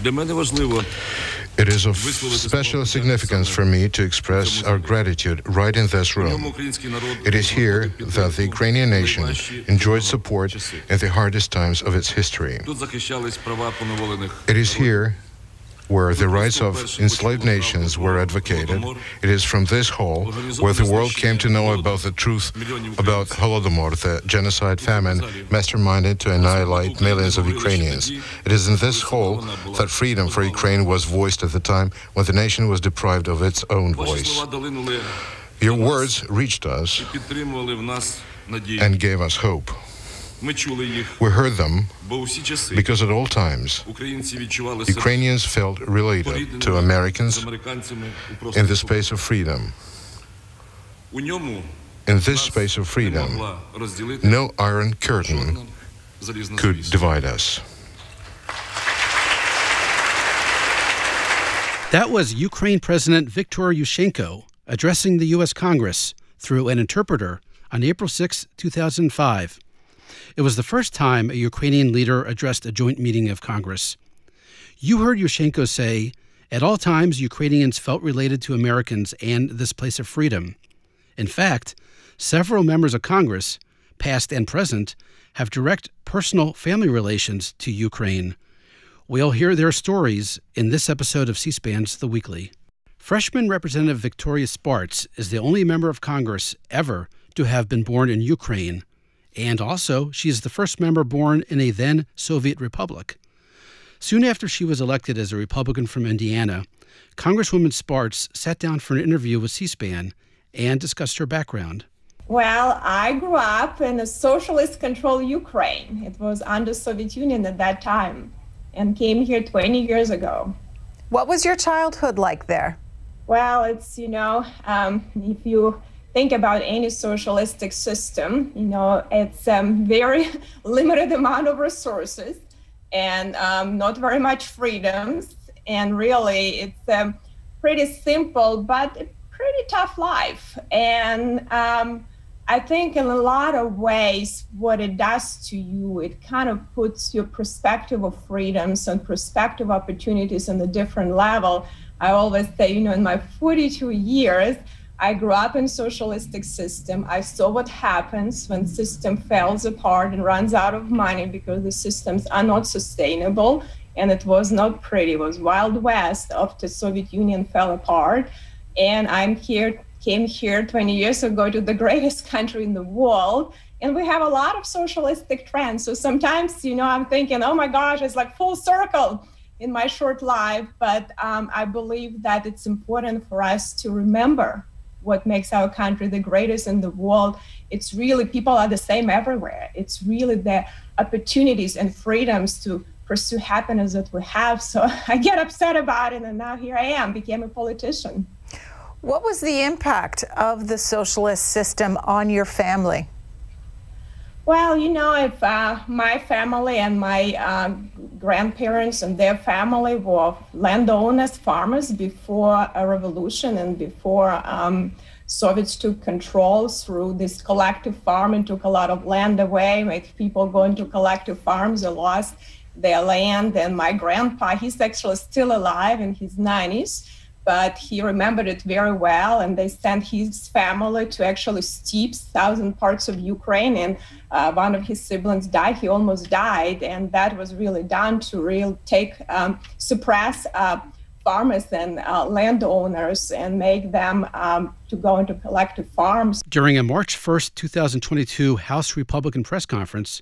It is of special significance for me to express our gratitude right in this room. It is here that the Ukrainian nation enjoyed support in the hardest times of its history. It is here where the rights of enslaved nations were advocated. It is from this hall where the world came to know about the truth about Holodomor, the genocide famine masterminded to annihilate millions of Ukrainians. It is in this hall that freedom for Ukraine was voiced at the time when the nation was deprived of its own voice. Your words reached us and gave us hope. We heard them because at all times Ukrainians felt related to Americans in the space of freedom. In this space of freedom, no iron curtain could divide us. That was Ukraine President Viktor Yushchenko addressing the U.S. Congress through an interpreter on April 6, 2005. It was the first time a Ukrainian leader addressed a joint meeting of Congress. You heard Yushchenko say, at all times, Ukrainians felt related to Americans and this place of freedom. In fact, several members of Congress, past and present, have direct personal family relations to Ukraine. We'll hear their stories in this episode of C-SPAN's The Weekly. Freshman Representative Victoria Spartz is the only member of Congress ever to have been born in Ukraine. And also, she is the first member born in a then-Soviet republic. Soon after she was elected as a Republican from Indiana, Congresswoman Spartz sat down for an interview with C-SPAN and discussed her background. Well, I grew up in a socialist-controlled Ukraine. It was under Soviet Union at that time and came here 20 years ago. What was your childhood like there? Well, it's, if you think about any socialistic system, it's very limited amount of resources and not very much freedoms. And really, it's pretty simple, but a pretty tough life. And I think in a lot of ways, what it does to you, it kind of puts your perspective of freedoms and perspective opportunities on a different level. I always say, in my 42 years, I grew up in socialistic system. I saw what happens when system falls apart and runs out of money because the systems are not sustainable. And it was not pretty. It was Wild West after Soviet Union fell apart. And came here 20 years ago to the greatest country in the world. And we have a lot of socialistic trends. So sometimes, I'm thinking, oh my gosh, it's like full circle in my short life. But I believe that it's important for us to remember what makes our country the greatest in the world. It's really, people are the same everywhere. It's really the opportunities and freedoms to pursue happiness that we have. So I get upset about it, and now here I am, became a politician. What was the impact of the socialist system on your family? Well, if my family and my grandparents and their family were landowners, farmers before a revolution and before Soviets took control through this collective farming, took a lot of land away, made people go into collective farms, they lost their land. And my grandpa, he's actually still alive in his 90s. But he remembered it very well, and they sent his family to actually steppes, southern parts of Ukraine, and one of his siblings died. He almost died, and that was really done to suppress farmers and landowners and make them to go into collective farms. During a March 1st, 2022 House Republican press conference,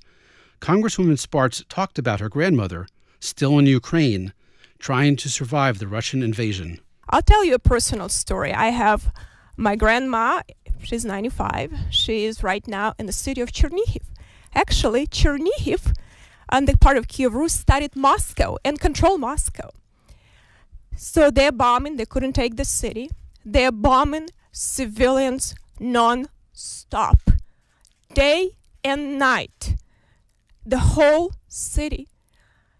Congresswoman Spartz talked about her grandmother, still in Ukraine, trying to survive the Russian invasion. I'll tell you a personal story. I have my grandma, she's 95. She is right now in the city of Chernihiv. Actually, Chernihiv and the part of Kiev Rus studied Moscow and controlled Moscow. So they're bombing, they couldn't take the city. They're bombing civilians non-stop, day and night, the whole city.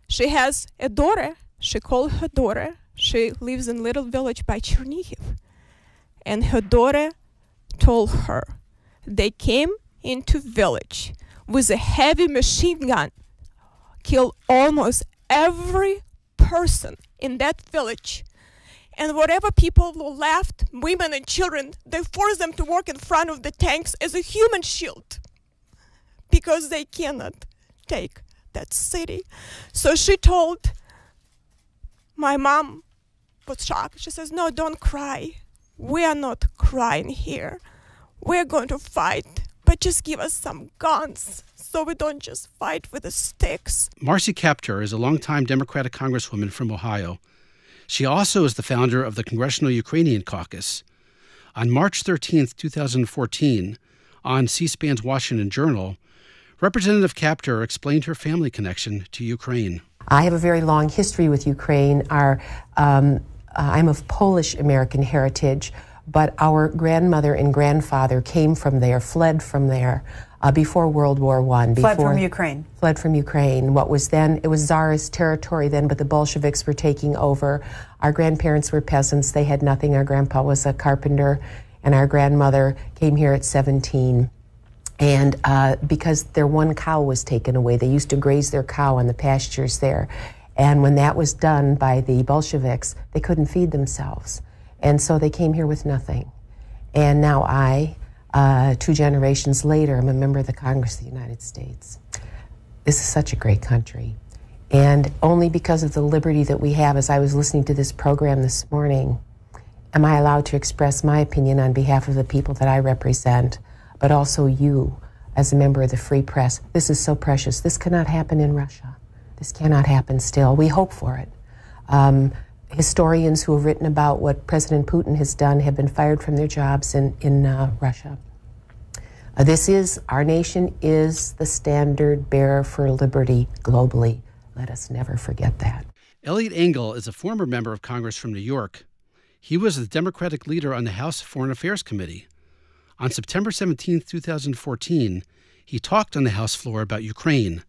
She has a daughter, she called her daughter. She lives in a little village by Chernihiv. And her daughter told her they came into village with a heavy machine gun, killed almost every person in that village. And whatever people were left, women and children, they forced them to work in front of the tanks as a human shield because they cannot take that city. So she told, my mom was shocked. She says, no, don't cry. We are not crying here. We're going to fight, but just give us some guns so we don't just fight with the sticks. Marcy Kaptur is a longtime Democratic Congresswoman from Ohio. She also is the founder of the Congressional Ukrainian Caucus. On March 13, 2014, on C-SPAN's Washington Journal, Representative Kaptur explained her family connection to Ukraine. I have a very long history with Ukraine. I'm of Polish-American heritage, but our grandmother and grandfather came from there, fled from there before World War I. Fled from Ukraine? Fled from Ukraine. What was then, it was Tsarist territory then, but the Bolsheviks were taking over. Our grandparents were peasants. They had nothing. Our grandpa was a carpenter, and our grandmother came here at 17. And because their one cow was taken away, they used to graze their cow on the pastures there. And when that was done by the Bolsheviks, they couldn't feed themselves. And so they came here with nothing. And now I, 2 generations later, am a member of the Congress of the United States. This is such a great country. And only because of the liberty that we have, as I was listening to this program this morning, am I allowed to express my opinion on behalf of the people that I represent, but also you as a member of the free press. This is so precious. This cannot happen in Russia. This cannot happen still. We hope for it. Historians who have written about what President Putin has done have been fired from their jobs in Russia. Our nation is the standard bearer for liberty globally. Let us never forget that. Eliot Engel is a former member of Congress from New York. He was the Democratic leader on the House Foreign Affairs Committee. On September 17, 2014, he talked on the House floor about Ukraine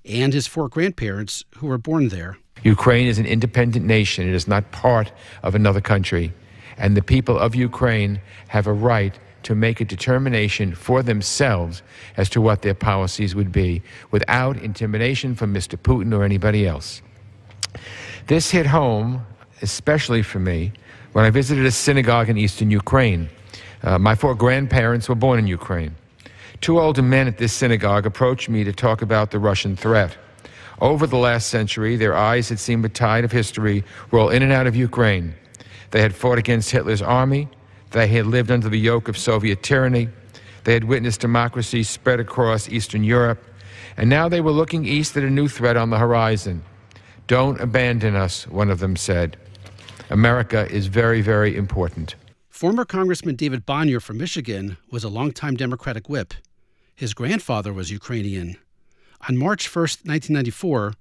and his 4 grandparents who were born there. Ukraine is an independent nation. It is not part of another country. And the people of Ukraine have a right to make a determination for themselves as to what their policies would be without intimidation from Mr. Putin or anybody else. This hit home, especially for me, when I visited a synagogue in eastern Ukraine. My 4 grandparents were born in Ukraine. 2 older men at this synagogue approached me to talk about the Russian threat. Over the last century, their eyes had seen the tide of history roll in and out of Ukraine. They had fought against Hitler's army. They had lived under the yoke of Soviet tyranny. They had witnessed democracy spread across Eastern Europe. And now they were looking east at a new threat on the horizon. Don't abandon us, one of them said. America is very, very important. Former Congressman David Bonyer from Michigan was a longtime Democratic whip. His grandfather was Ukrainian. On March 1, 1994,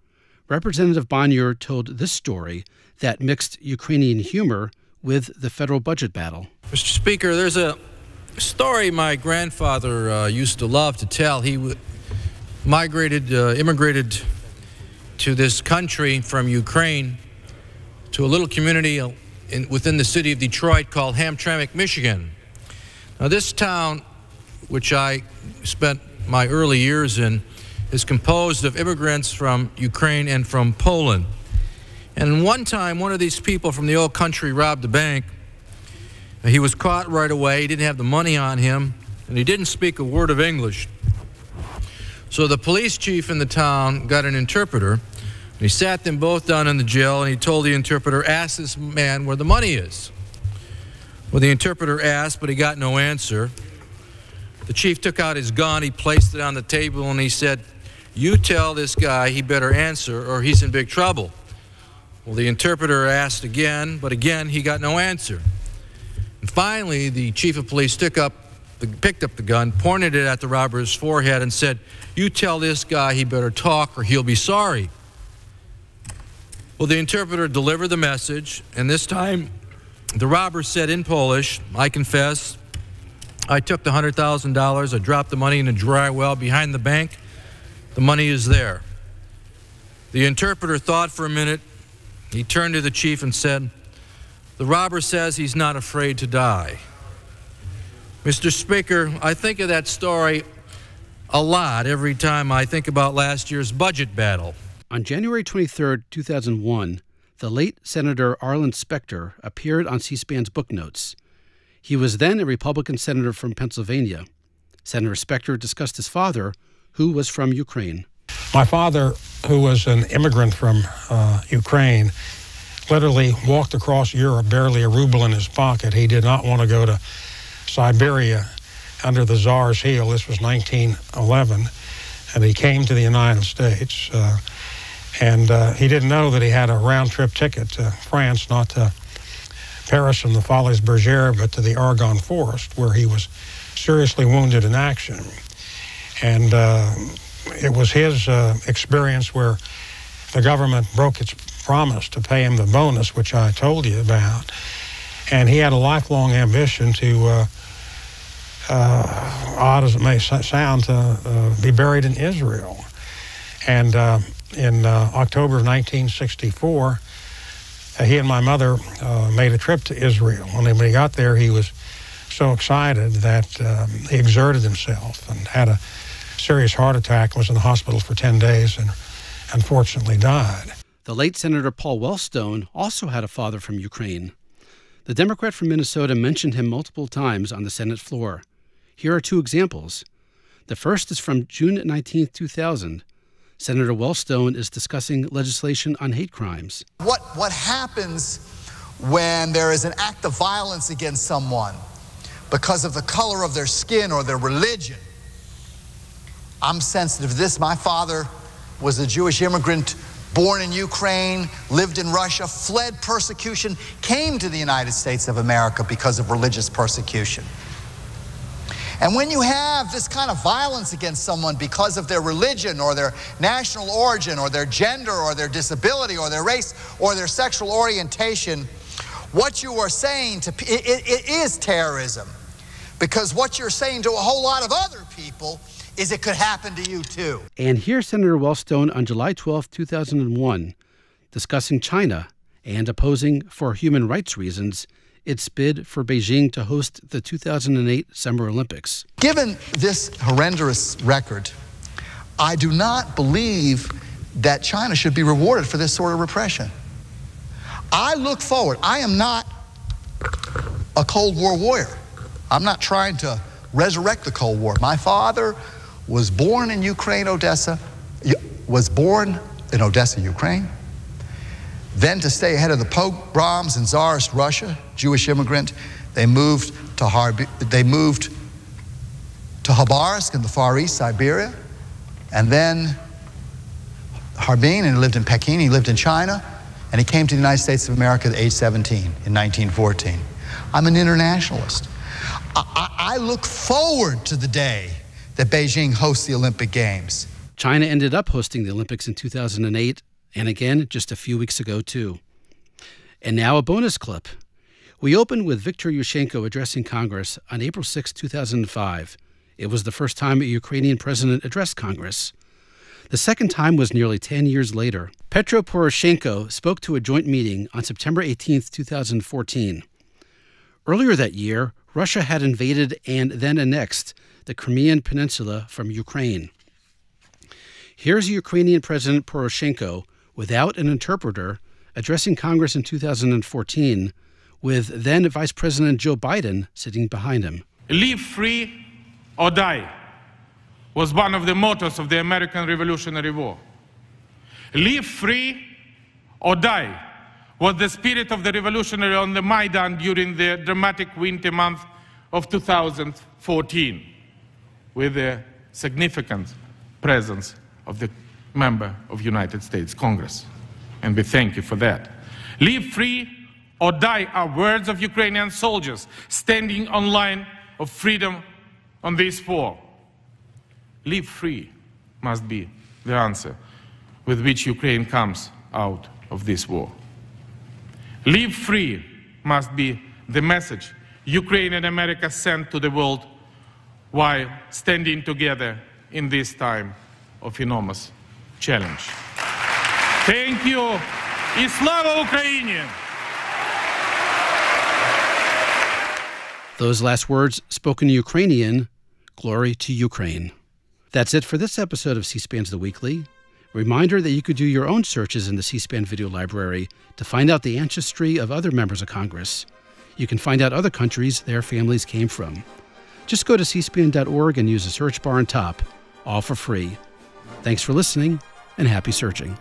Representative Bonyer told this story that mixed Ukrainian humor with the federal budget battle. Mr. Speaker, there's a story my grandfather used to love to tell. He immigrated to this country from Ukraine to a little community within the city of Detroit called Hamtramck, Michigan. Now, this town, which I spent my early years in, is composed of immigrants from Ukraine and from Poland. And one time, one of these people from the old country robbed a bank. He was caught right away. He didn't have the money on him, and he didn't speak a word of English. So the police chief in the town got an interpreter, and he sat them both down in the jail, and he told the interpreter, ask this man where the money is. Well, the interpreter asked, but he got no answer. The chief took out his gun, he placed it on the table, and he said, you tell this guy he better answer or he's in big trouble. Well, the interpreter asked again, but again he got no answer. And finally, the chief of police picked up the gun, pointed it at the robber's forehead, and said, you tell this guy he better talk or he'll be sorry. Well, the interpreter delivered the message, and this time the robber said in Polish, I confess, I took the $100,000, I dropped the money in a dry well behind the bank. The money is there. The interpreter thought for a minute. He turned to the chief and said, the robber says he's not afraid to die. Mr. Speaker, I think of that story a lot every time I think about last year's budget battle. On January 23, 2001, the late Senator Arlen Specter appeared on C-SPAN's Book Notes. He was then a Republican senator from Pennsylvania. Senator Specter discussed his father, who was from Ukraine. My father, who was an immigrant from Ukraine, literally walked across Europe, barely a ruble in his pocket. He did not want to go to Siberia under the Tsar's heel. This was 1911, and he came to the United States. And he didn't know that he had a round-trip ticket to France, not to Paris and the Folies Bergère, but to the Argonne Forest, where he was seriously wounded in action. And it was his experience where the government broke its promise to pay him the bonus, which I told you about. And he had a lifelong ambition to, odd as it may sound, to be buried in Israel. And in October of 1964, he and my mother made a trip to Israel. And when he got there, he was so excited that he exerted himself and had a serious heart attack, was in the hospital for 10 days, and unfortunately died. The late Senator Paul Wellstone also had a father from Ukraine. The Democrat from Minnesota mentioned him multiple times on the Senate floor. Here are two examples. The first is from June 19, 2000. Senator Wellstone is discussing legislation on hate crimes. What happens when there is an act of violence against someone because of the color of their skin or their religion? I'm sensitive to this. My father was a Jewish immigrant, born in Ukraine, lived in Russia, fled persecution, came to the United States of America because of religious persecution. And when you have this kind of violence against someone because of their religion or their national origin or their gender or their disability or their race or their sexual orientation, what you are saying to it is terrorism. Because what you're saying to a whole lot of other people is it could happen to you too. And here's Senator Wellstone on July 12, 2001, discussing China and opposing, for human rights reasons, its bid for Beijing to host the 2008 Summer Olympics. Given this horrendous record, I do not believe that China should be rewarded for this sort of repression. I look forward. I am not a Cold War warrior. I'm not trying to resurrect the Cold War. My father was born in Ukraine, Odessa, Ukraine. Then, to stay ahead of the pogroms in Tsarist Russia, Jewish immigrant, they moved to Khabarovsk in the Far East, Siberia, and then Harbin, and he lived in Peking, he lived in China, and he came to the United States of America at age 17 in 1914. I'm an internationalist. I look forward to the day that Beijing hosts the Olympic Games. China ended up hosting the Olympics in 2008, and again just a few weeks ago, too. And now a bonus clip. We opened with Viktor Yushchenko addressing Congress on April 6, 2005. It was the first time a Ukrainian president addressed Congress. The second time was nearly 10 years later. Petro Poroshenko spoke to a joint meeting on September 18, 2014. Earlier that year, Russia had invaded and then annexed the Crimean Peninsula from Ukraine. Here's Ukrainian President Poroshenko, without an interpreter, addressing Congress in 2014, with then Vice President Joe Biden sitting behind him. Live free or die was one of the mottos of the American Revolutionary War. Live free or die was the spirit of the revolutionary on the Maidan during the dramatic winter month of 2014, with the significant presence of the member of United States Congress. And we thank you for that. Live free or die are words of Ukrainian soldiers standing on line of freedom on this war. Live free must be the answer with which Ukraine comes out of this war. Live free must be the message Ukraine and America send to the world while standing together in this time of enormous challenge. Thank you. І слава Україні! Those last words, spoken in Ukrainian, glory to Ukraine. That's it for this episode of C-SPAN's The Weekly. Reminder that you could do your own searches in the C-SPAN video library to find out the ancestry of other members of Congress. You can find out other countries their families came from. Just go to cspan.org and use the search bar on top, all for free. Thanks for listening, and happy searching.